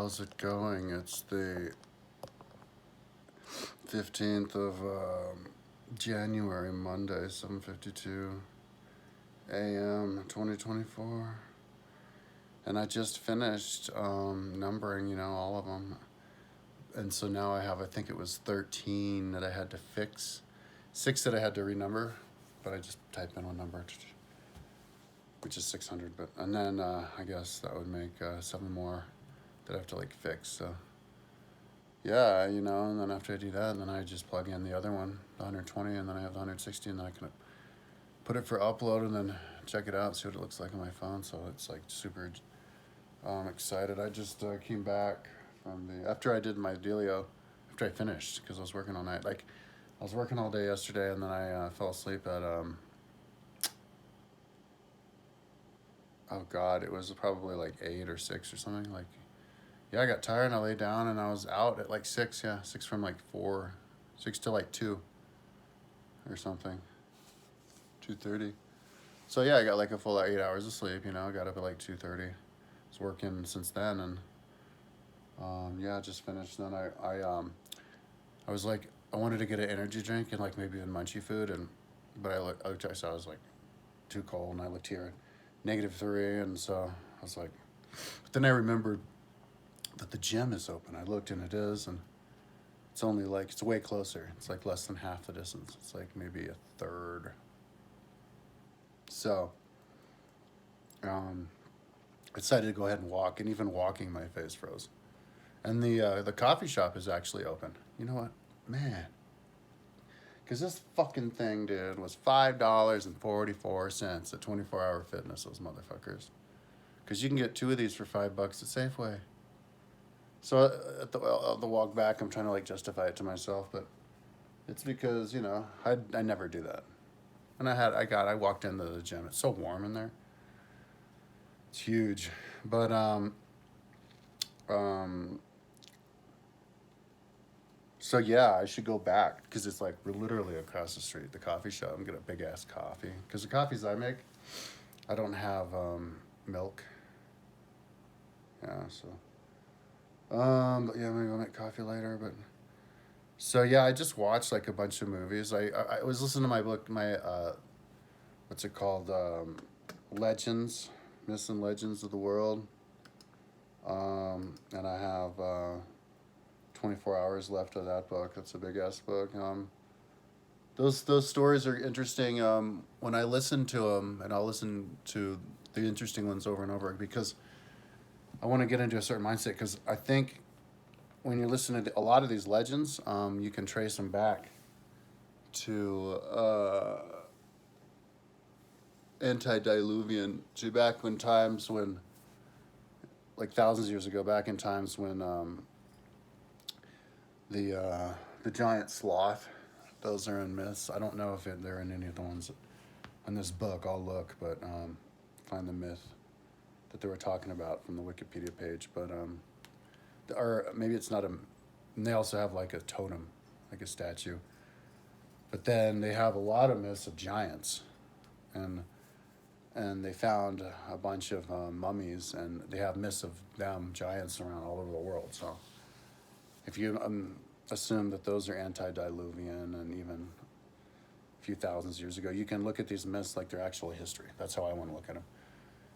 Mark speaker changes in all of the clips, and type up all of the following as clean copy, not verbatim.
Speaker 1: How's it going? It's the 15th of January, Monday, 7:52 a.m. 2024. And I just finished numbering, all of them. And so now I have, I think it was 13 that I had to fix, 6 that I had to renumber, but I just type in one number, which is 600. And then I guess that would make 7 more that I have to fix. So yeah, and then after I do that, then I just plug in the other one, the 120, and then I have the 160, and then I can put it for upload and then check it out, see what it looks like on my phone. So it's super excited. I just came back from after I did my dealio, after I finished, because I was working all night. I was working all day yesterday, and then I fell asleep at, oh God, it was probably 8 or 6 or something. Yeah, I got tired and I laid down and I was out at 6, 6 from 4, 6 to 2 or something, 2:30. So yeah, I got a full 8 hours of sleep, I got up at 2:30. I was working since then, and yeah, just finished. Then I was I wanted to get an energy drink and maybe a munchie food, but I looked, I saw it was too cold, and I looked here, -3, and so I was but then I remembered that the gym is open. I looked, and it is, and it's only it's way closer. It's less than half the distance. It's maybe a third. So I decided to go ahead and walk, and even walking my face froze. And the coffee shop is actually open. You know what? Man. Because this fucking thing, dude, was $5.44 at 24 Hour Fitness, those motherfuckers. Because you can get 2 of these for $5 at Safeway. So at the walk back, I'm trying to justify it to myself, but it's because, I never do that. And I walked into the gym. It's so warm in there. It's huge. But so yeah, I should go back, because it's we're literally across the street, the coffee shop, and get a big ass coffee. Because the coffees I make, I don't have milk. Yeah, so but yeah, I'm gonna go make coffee later. But so yeah, I just watched a bunch of movies. I was listening to my book, my what's it called, Legends, Myths and Legends of the World, and I have 24 hours left of that book. That's a big ass book. Those stories are interesting. When I listen to them, and I'll listen to the interesting ones over and over, because I want to get into a certain mindset, because I think when you're listening to a lot of these legends, you can trace them back to antediluvian, to back when times when, thousands of years ago, back in times when the giant sloth, those are in myths. I don't know if they're in any of the ones in this book. I'll look, but find the myth that they were talking about from the Wikipedia page. But or maybe it's not a. And they also have a totem, a statue. But then they have a lot of myths of giants, and they found a bunch of mummies, and they have myths of them giants around all over the world. So if you assume that those are antediluvian and even a few thousands of years ago, you can look at these myths like they're actual history. That's how I want to look at them.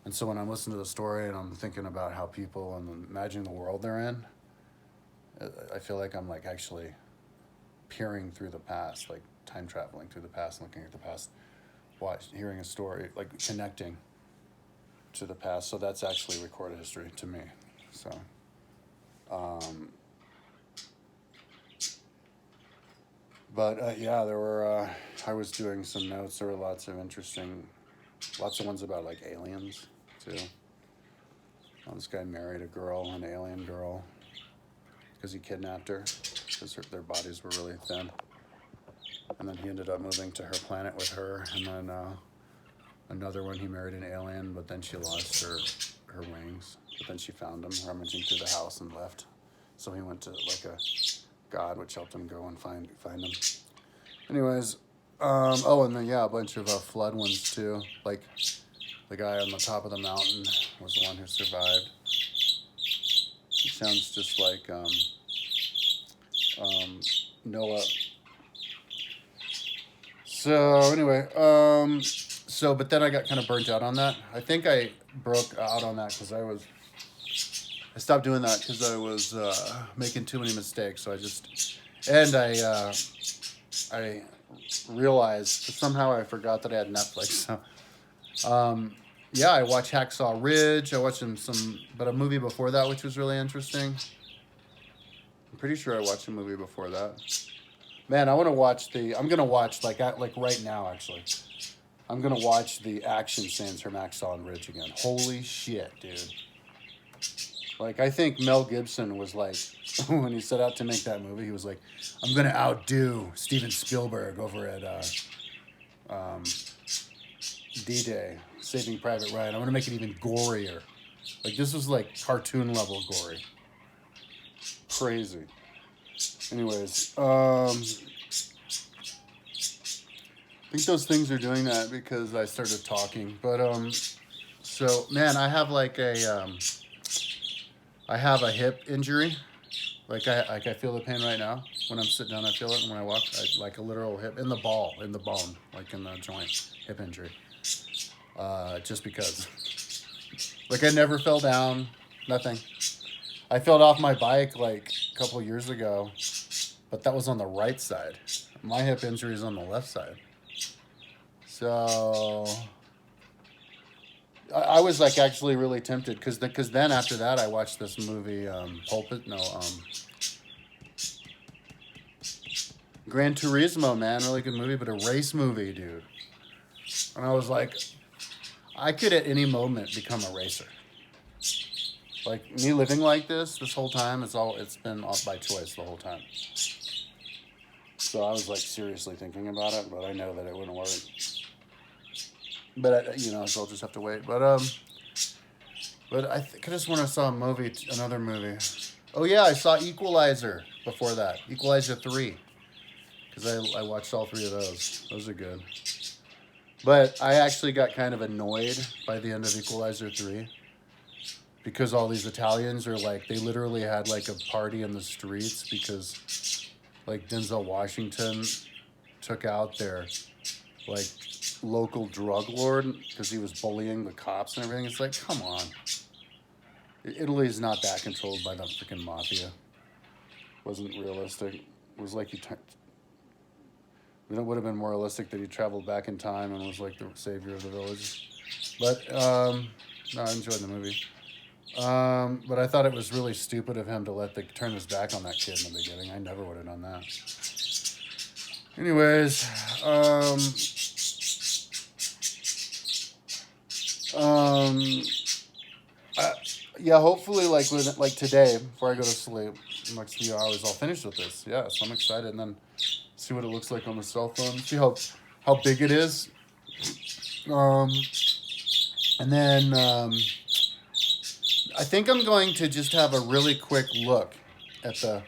Speaker 1: And so when I'm listening to the story and I'm thinking about how people and imagining the world they're in, I feel like I'm actually peering through the past, time traveling through the past, looking at the past, hearing a story, connecting to the past. So that's actually recorded history to me. So but yeah, there were, I was doing some notes. There were lots of ones about aliens too. This guy married a girl, an alien girl, because he kidnapped her, because their bodies were really thin. And then he ended up moving to her planet with her. And then another one, he married an alien, but then she lost her wings. But then she found him rummaging through the house and left. So he went to a god, which helped him go and find them. Anyways, and then a bunch of flood ones too. The guy on the top of the mountain was the one who survived. sounds just like Noah. So anyway, but then I got kind of burnt out on that. I think I broke out on that because I stopped doing that because I was making too many mistakes. So I realized somehow I forgot that I had Netflix. So, yeah, I watched Hacksaw Ridge. I watched but a movie before that, which was really interesting. I'm pretty sure I watched a movie before that. Man, I'm gonna watch like right now actually. I'm gonna watch the action scenes from Hacksaw Ridge again. Holy shit, dude! Like I think Mel Gibson was like, when he set out to make that movie, he was like, I'm gonna outdo Steven Spielberg over at D-Day, Saving Private Ryan. I'm gonna make it even gorier. Like this was like cartoon level gory. Crazy. Anyways, I think those things are doing that because I started talking. But so man, I have I have a hip injury. I feel the pain right now. When I'm sitting down, I feel it, and when I walk, like a literal hip in the bone, like in the joint, hip injury. Just because. Like I never fell down, nothing. I fell off my bike like a couple years ago, but that was on the right side. My hip injury is on the left side. So I was like actually really tempted because then after that I watched this movie Gran Turismo, man, really good movie, but a race movie, dude. And I was like, I could at any moment become a racer. Like me living like this whole time, it's been off by choice the whole time. So I was like seriously thinking about it, but I know that it wouldn't work. But so I'll just have to wait. But I think I just when I saw another movie. Oh yeah, I saw Equalizer before that. Equalizer 3. Because I watched all 3 of those. Those are good. But I actually got kind of annoyed by the end of Equalizer 3. Because all these Italians are like, they literally had like a party in the streets because like Denzel Washington took out their like local drug lord because he was bullying the cops and everything. It's like, come on. Italy's not that controlled by the freaking mafia. Wasn't realistic. It was like it would have been more realistic that he traveled back in time and was like the savior of the village. But no, I enjoyed the movie. But I thought it was really stupid of him to turn his back on that kid in the beginning. I never would have done that. Anyways, yeah, hopefully like today before I go to sleep, next few hours I'll finish with this. Yeah, so I'm excited, and then see what it looks like on the cell phone. See how big it is. And then I think I'm going to just have a really quick look at the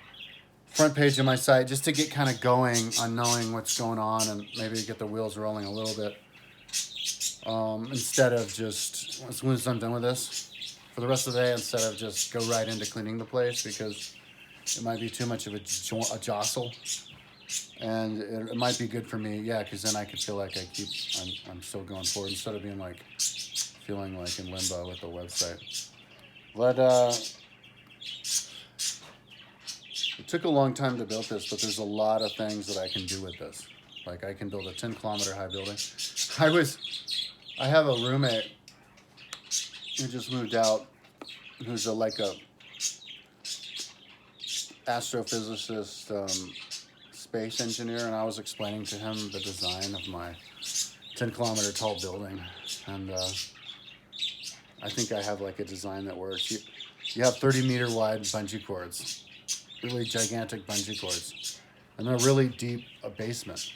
Speaker 1: front page of my site just to get kind of going on knowing what's going on and maybe get the wheels rolling a little bit. Instead of just, as soon as I'm done with this, for the rest of the day, instead of just go right into cleaning the place because it might be too much of a jostle. And it might be good for me, yeah, because then I could feel like I'm still going forward instead of being like, feeling like in limbo with the website. But it took a long time to build this, but there's a lot of things that I can do with this. Like I can build a 10-kilometer high building. I have a roommate who just moved out, who's a astrophysicist, space engineer, and I was explaining to him the design of my 10-kilometer tall building, and I think I have like a design that works. You have 30-meter wide bungee cords, really gigantic bungee cords, and a really deep basement.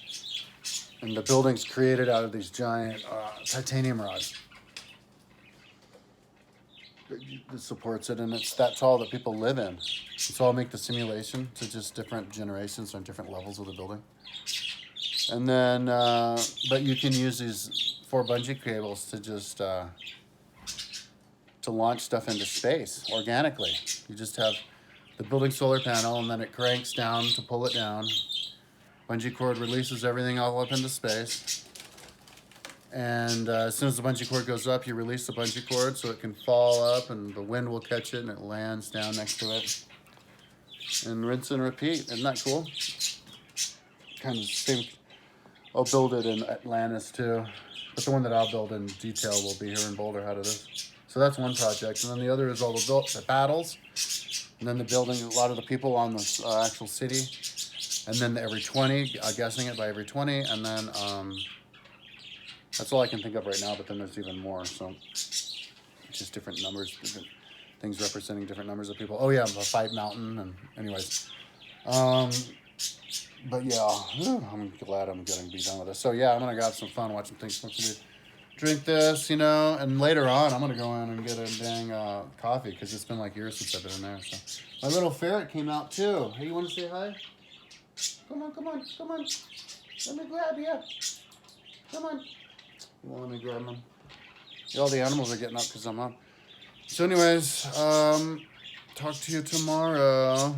Speaker 1: And the building's created out of these giant titanium rods that supports it, and it's that tall that people live in. So I'll make the simulation to just different generations on different levels of the building. And then, but you can use these 4 bungee cables to just to launch stuff into space organically. You just have the building solar panel, and then it cranks down to pull it down. Bungee cord releases everything all up into space. And as soon as the bungee cord goes up, you release the bungee cord so it can fall up, and the wind will catch it, and it lands down next to it. And rinse and repeat. Isn't that cool? Kind of same. I'll build it in Atlantis too, but the one that I'll build in detail will be here in Boulder. How to this. So that's one project, and then the other is all the battles, and then the building a lot of the people on the actual city, and then every 20, guessing it by every 20, and then that's all I can think of right now. But then there's even more. So just different numbers, different things representing different numbers of people. Oh yeah, the Fight Mountain, and anyways. But yeah, I'm glad I'm gonna be done with this. So yeah, I'm gonna have some fun watching things. Drink this, you know, and later on I'm gonna go in and get a dang coffee because it's been like years since I've been in there. So my little ferret came out too. Hey, you want to say hi? Come on, come on, come on. Let me grab you. Come on. Well, let me grab him. All the animals are getting up because I'm up. So anyways, talk to you tomorrow.